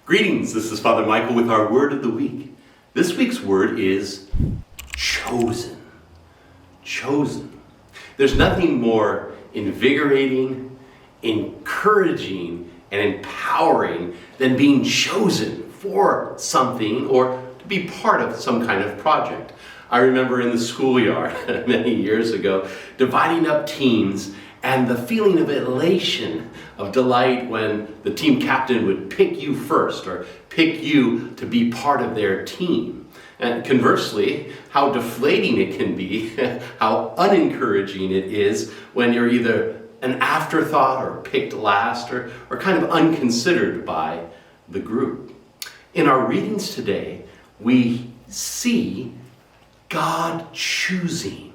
Greetings, this is Father Michael with our word of the week. This week's word is chosen. Chosen. There's nothing more invigorating, encouraging, and empowering than being chosen for something or to be part of some kind of project. I remember in the schoolyard many years ago, dividing up teams and the feeling of elation, of delight when the team captain would pick you first or pick you to be part of their team. And conversely, how deflating it can be, how unencouraging it is when you're either an afterthought or picked last or kind of unconsidered by the group. In our readings today, we see God choosing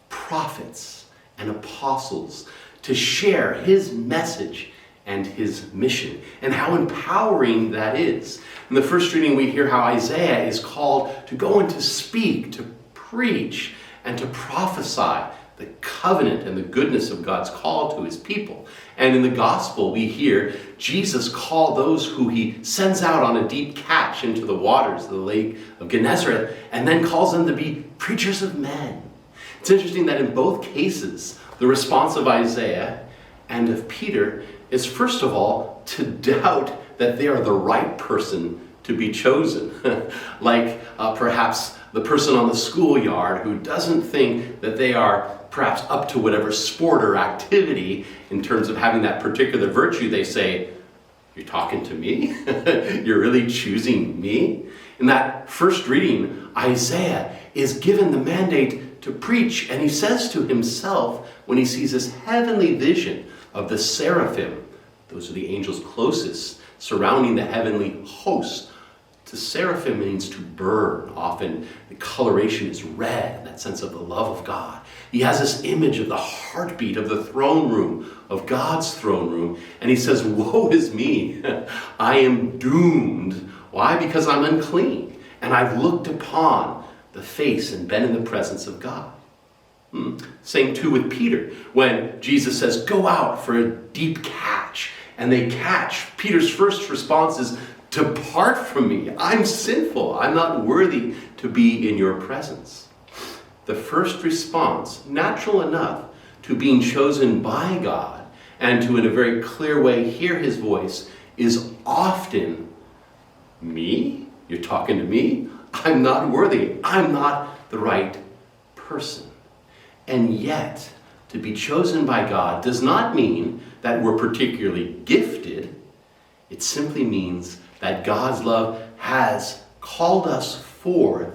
prophets and apostles to share his message and his mission, and how empowering that is. In the first reading, we hear how Isaiah is called to go and to speak, to preach, and to prophesy the covenant and the goodness of God's call to his people. And in the gospel, we hear Jesus call those who he sends out on a deep catch into the waters of the lake of Gennesaret, and then calls them to be preachers of men. It's interesting that in both cases, the response of Isaiah and of Peter is, first of all, to doubt that they are the right person to be chosen. Like perhaps the person on the schoolyard who doesn't think that they are perhaps up to whatever sport or activity in terms of having that particular virtue. They say, "You're talking to me? You're really choosing me?" In that first reading, Isaiah is given the mandate to preach, and he says to himself when he sees this heavenly vision of the seraphim, those are the angels closest, surrounding the heavenly host. To seraphim means to burn. Often the coloration is red, that sense of the love of God. He has this image of the heartbeat of the throne room, of God's throne room, and he says, "Woe is me, I am doomed." Why? Because I'm unclean, and I've looked upon the face and been in the presence of God. Same too with Peter. When Jesus says, "Go out for a deep catch," and they catch, Peter's first response is, "Depart from me. I'm sinful. I'm not worthy to be in your presence." The first response, natural enough to being chosen by God and to in a very clear way hear his voice, is often, "Me? You're talking to me? I'm not worthy. I'm not the right person." And yet, to be chosen by God does not mean that we're particularly gifted. It simply means that God's love has called us forth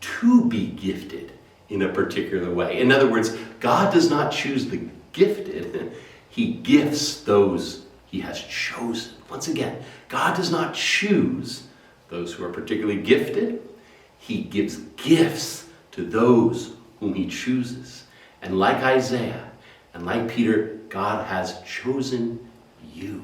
to be gifted in a particular way. In other words, God does not choose the gifted. He gifts those he has chosen. Once again, God does not choose those who are particularly gifted. He gives gifts to those whom he chooses. And like Isaiah and like Peter, God has chosen you.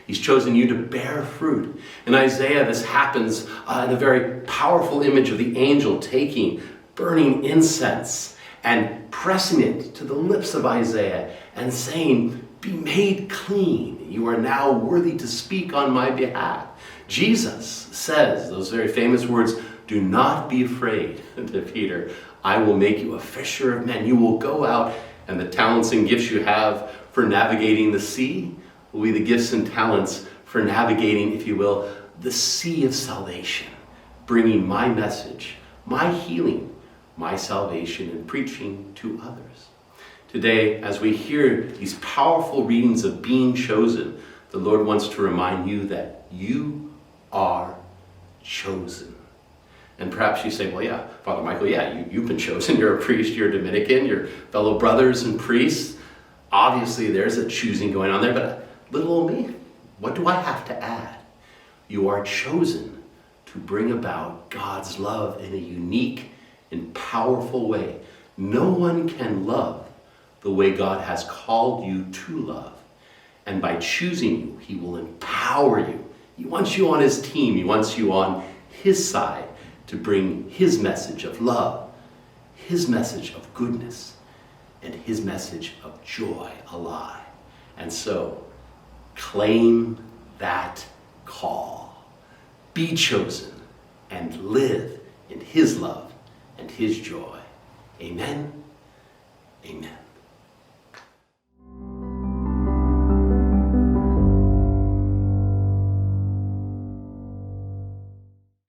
He's chosen you to bear fruit. In Isaiah, this happens in a very powerful image of the angel taking burning incense and pressing it to the lips of Isaiah and saying, "Be made clean. You are now worthy to speak on my behalf." Jesus says those very famous words, "Do not be afraid," to Peter. "I will make you a fisher of men." You will go out, and the talents and gifts you have for navigating the sea will be the gifts and talents for navigating, if you will, the sea of salvation, bringing my message, my healing, my salvation, and preaching to others. Today, as we hear these powerful readings of being chosen, the Lord wants to remind you that you are chosen. And perhaps you say, "Well, yeah, Father Michael, yeah, you've been chosen. You're a priest, you're a Dominican, you're fellow brothers and priests. Obviously, there's a choosing going on there, but little old me, what do I have to add?" You are chosen to bring about God's love in a unique and powerful way. No one can love the way God has called you to love. And by choosing you, he will empower you. He wants you on his team. He wants you on his side to bring his message of love, his message of goodness, and his message of joy alive. And so, claim that call. call. Be chosen and live in his love and his joy. Amen. Amen.